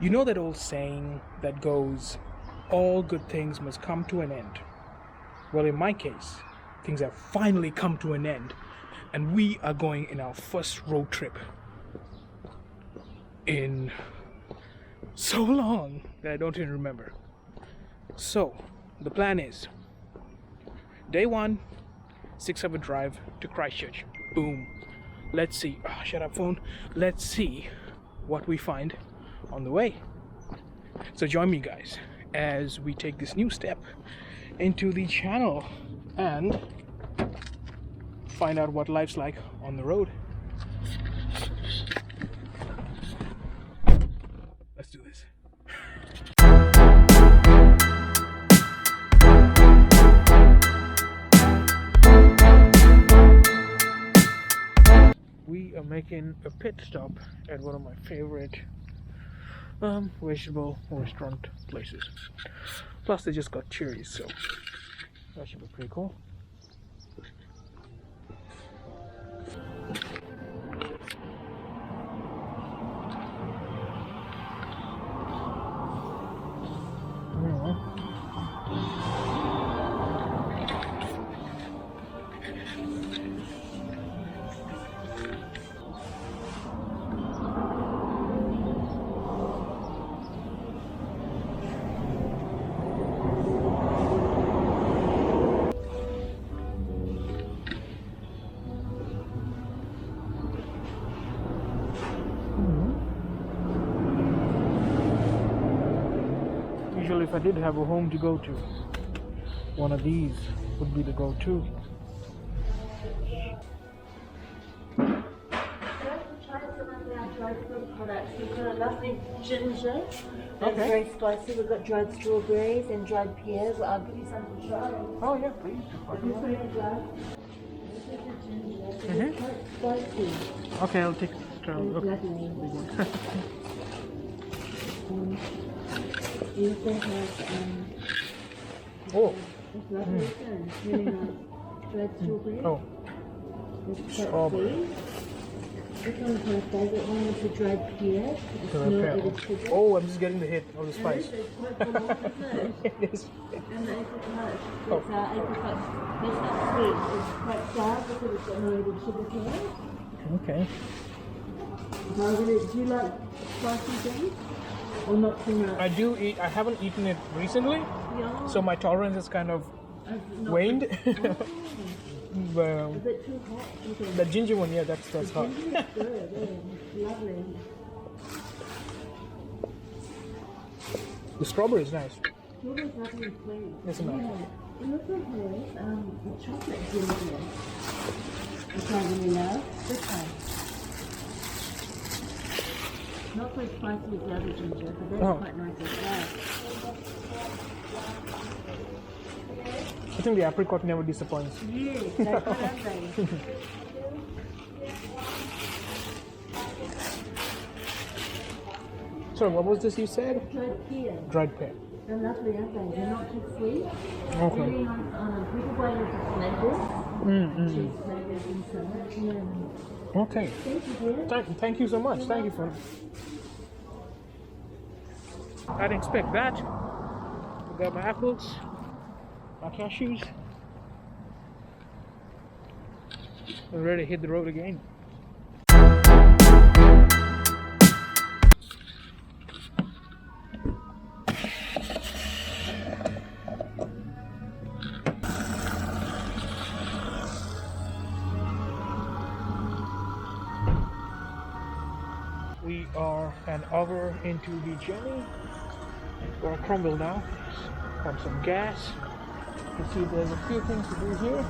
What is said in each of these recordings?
You know that old saying that goes, all good things must come to an end. Well, in my case, things have finally come to an end, and we are going in our first road trip in so long that I don't even remember. So, the plan is, day 1, 6-hour drive to Christchurch. Boom. Let's see. Oh, shut up, phone. Let's see what we find on the way. So join me, guys, as we take this new step into the channel and find out what life's like on the road. Let's do this. We are making a pit stop at one of my favorite vegetable restaurant places. Plus they just got cherries, so that should be pretty cool. Usually if I did have a home to go to, one of these would be the go-to. Products. We've got a lovely ginger, that's Okay. very spicy. We've got dried strawberries and dried pears. I'll give you some to try. Oh yeah, please. This is the dried. This is the ginger. It's quite spicy. Okay, I'll take it. It's lovely. You also have Oh. it's lovely. It's really nice. Dried strawberries. Oh. It's quite Strawberry. sweet. This one's my favourite one. It's a dried pear. It's Dried not pear. added sugar. Oh, I'm just getting the hit of the spice. It's quite cool, isn't it? It is. And the apricot, it's apricot, it's not sweet, it's quite sour because it's got no added sugar to it. Okay. Do you like spicy things? Or not too much? I do eat. I haven't eaten it recently, Yeah. so my tolerance is kind of Not- waned. Oh, Well, a bit too hot. Okay. the ginger one, yeah, that's hot. Ginger is good, yeah. Lovely. The strawberry is nice. Strawberry's lovely and sweet. It's nice. Yeah. It also has the chocolate ginger, which I really love. This one. Not so spicy as the other ginger, but they're Oh. quite nice as well. I think the apricot never disappoints. Yes, that's what I'm saying. Sorry, what was this you said? Dried pear. Dried pear. They're lovely, aren't they? They're not too sweet. Okay. Really nice. People buy them for flavors. Cheese flavors and so much. Yeah. Okay. Thank you, dear. Thank you so much. Thank you for. I didn't expect that. I got my apples, my cashews. I'm ready to hit the road again. We are an hour into the journey. We're at Cromwell now. Pump some gas. You can see there's a few things to do here.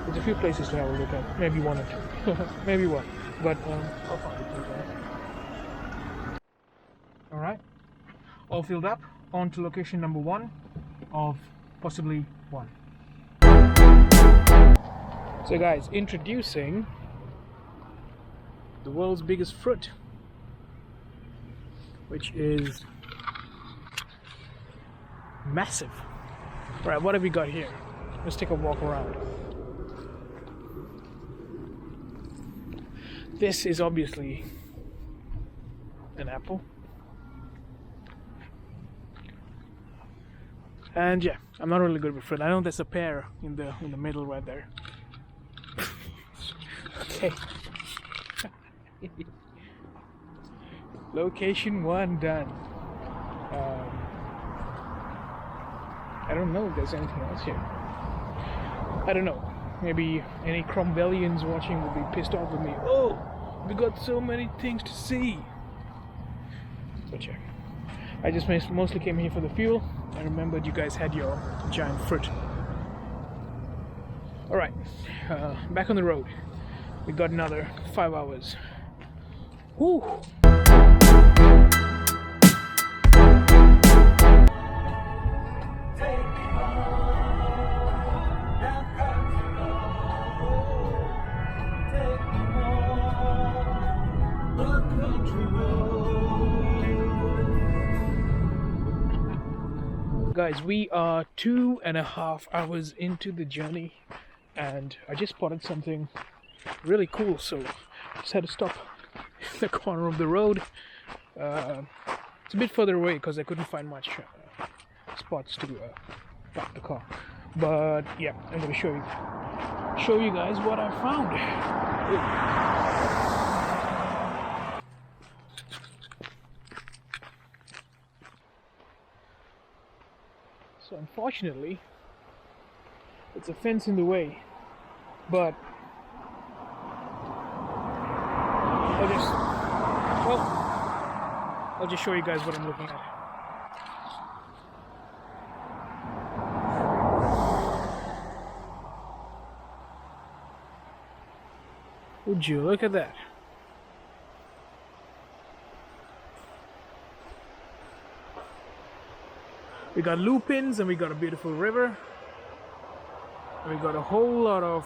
There's a few places to have a look at. Maybe one or two. Maybe one. But I'll find it for you guys. Alright. All filled up. On to location number 1 of possibly 1. So guys, introducing the world's biggest fruit, which is massive. Alright, what have we got here? Let's take a walk around. This is obviously an apple. And yeah, I'm not really good with fruit. I know there's a pear in the middle right there. Okay. Location 1 done. I don't know if there's anything else here. I don't know. Maybe any Cromwellians watching will be pissed off with me. Oh, we got so many things to see. But yeah, I just mostly came here for the fuel. I remembered you guys had your giant fruit. Alright, back on the road. We got another 5 hours. Woo! Guys, we are 2.5 hours into the journey, and I just spotted something really cool, so I just had to stop in the corner of the road. It's a bit further away because I couldn't find much spots to park the car. But yeah, I'm gonna show you guys what I found. So unfortunately, it's a fence in the way, but I'll just show you guys what I'm looking at. Would you look at that? We got lupins, and we got a beautiful river, and we got a whole lot of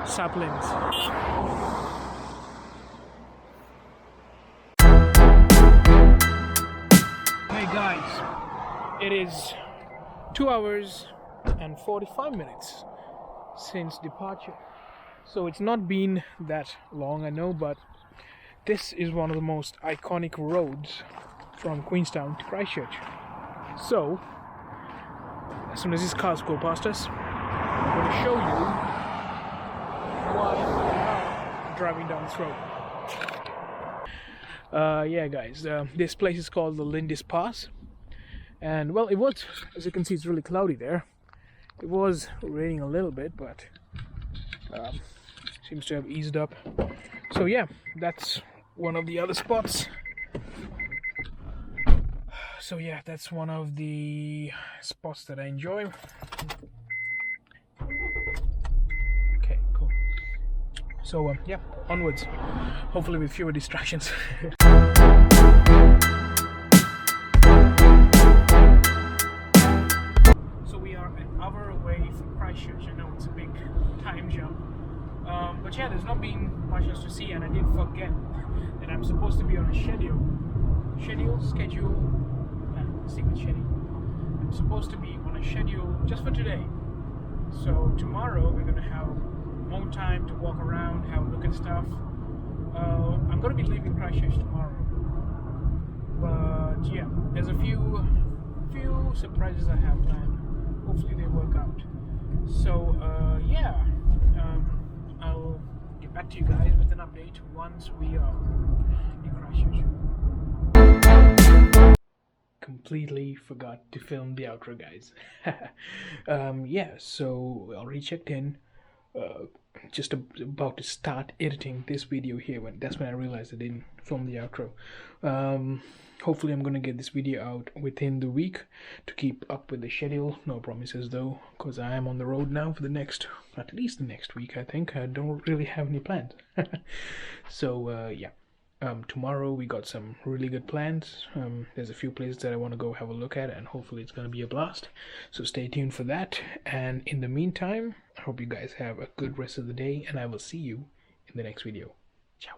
saplings. Hey guys, it is 2 hours and 45 minutes since departure. So it's not been that long, I know, but this is one of the most iconic roads from Queenstown to Christchurch. So, as soon as these cars go past us, I'm going to show you why I'm driving down this road. Yeah guys, this place is called the Lindis Pass, and well, it was, as you can see, it's really cloudy there. It was raining a little bit, but seems to have eased up. So yeah, that's one of the other spots. So yeah, that's one of the spots that I enjoy. Okay, cool. So yeah, onwards. Hopefully with fewer distractions. So we are an hour away from Christchurch. I know it's a big time jump. But yeah, there's not been much else to see, and I did forget that I'm supposed to be on a schedule. I'm supposed to be on a schedule just for today. So tomorrow we're gonna have more time to walk around, have a look at stuff. I'm gonna be leaving Christchurch tomorrow, but yeah, there's a few surprises I have planned. Hopefully they work out. So yeah, I'll get back to you guys with an update once we are in Christchurch. Completely forgot to film the outro, guys. Yeah, so I already checked in. Just about to start editing this video here. That's when I realized I didn't film the outro. Hopefully I'm gonna get this video out within the week to keep up with the schedule. No promises though, because I am on the road now for at least the next week. I think I don't really have any plans. So yeah. Tomorrow we got some really good plans. There's a few places that I want to go have a look at, and hopefully it's going to be a blast. So stay tuned for that. And in the meantime, I hope you guys have a good rest of the day, and I will see you in the next video. Ciao.